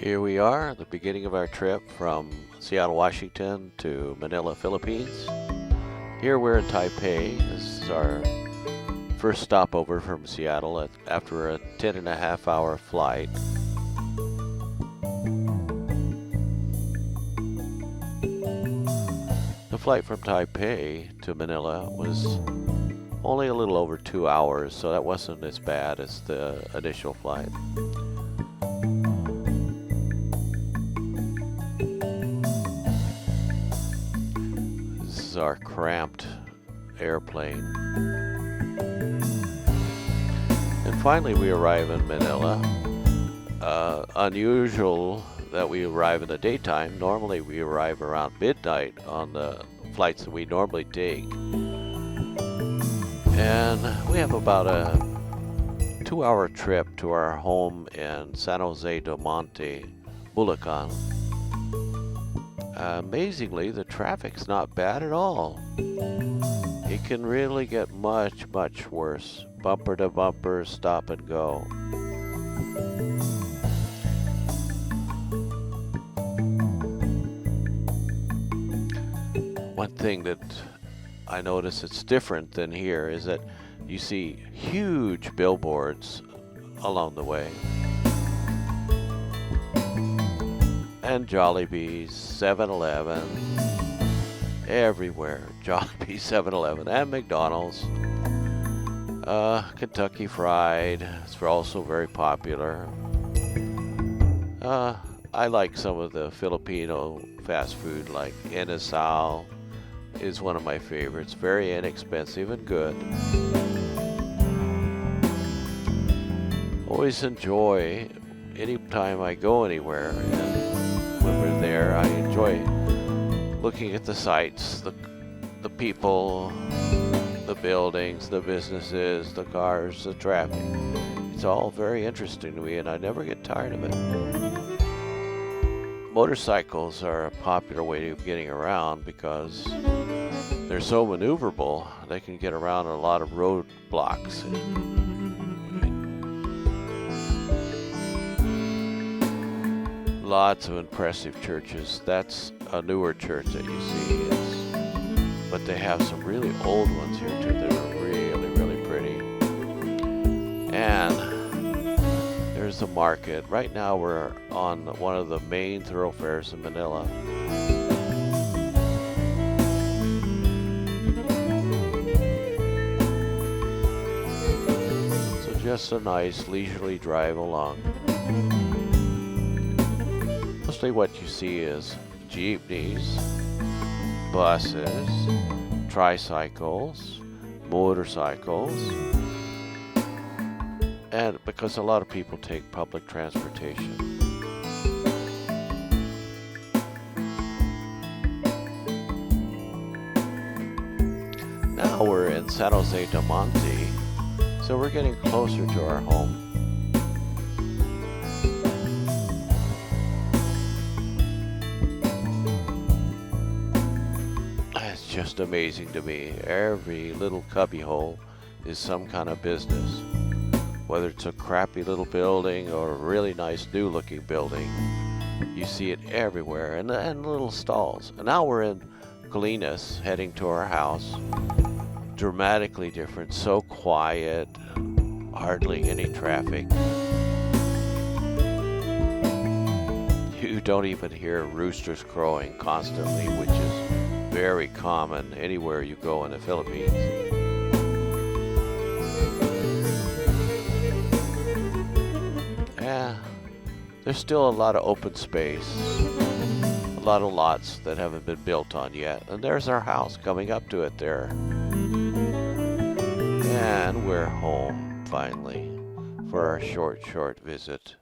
Here we are at the beginning of our trip from Seattle, Washington to Manila, Philippines. Here we're in Taipei. This is our first stopover from Seattle after a 10.5 hour flight. The flight from Taipei to Manila was only a little over 2 hours, so that wasn't as bad as the initial flight. This is our cramped airplane. And finally we arrive in Manila. Unusual that we arrive in the daytime. Normally we arrive around midnight on the flights that we normally take. And we have about a 2-hour trip to our home in San Jose del Monte, Bulacan. Amazingly, the traffic's not bad at all. It can really get much, much worse. Bumper to bumper, stop and go. One thing that I notice it's different than here is that you see huge billboards along the way. And Jollibees, 7-Eleven, everywhere. Jollibee, 7-Eleven, and McDonald's. Kentucky Fried is also very popular. I like some of the Filipino fast food, like Inasal is one of my favorites. Very inexpensive and good. Always enjoy anytime I go anywhere, and when we're there I enjoy looking at the sights, the people, the buildings, the businesses, the cars, the traffic. It's all very interesting to me and I never get tired of it. Motorcycles are a popular way of getting around because they're so maneuverable. They can get around a lot of roadblocks. Lots of impressive churches. That's a newer church that you see. But they have some really old ones here too that are really, really pretty. And there's the market. Right now we're on one of the main thoroughfares in Manila. So just a nice leisurely drive along. Mostly what you see is jeepneys, buses, tricycles, motorcycles, and because a lot of people take public transportation. Now we're in San Jose del Monte, so we're getting closer to our home. It's just amazing to me. Every little cubbyhole is some kind of business. Whether it's a crappy little building or a really nice new looking building, you see it everywhere, and little stalls. And now we're in Colinas, heading to our house. Dramatically different, so quiet, hardly any traffic. You don't even hear roosters crowing constantly, which is very common anywhere you go in the Philippines. There's still a lot of open space, a lot of lots that haven't been built on yet, and there's our house coming up to it there. And we're home finally for our short visit.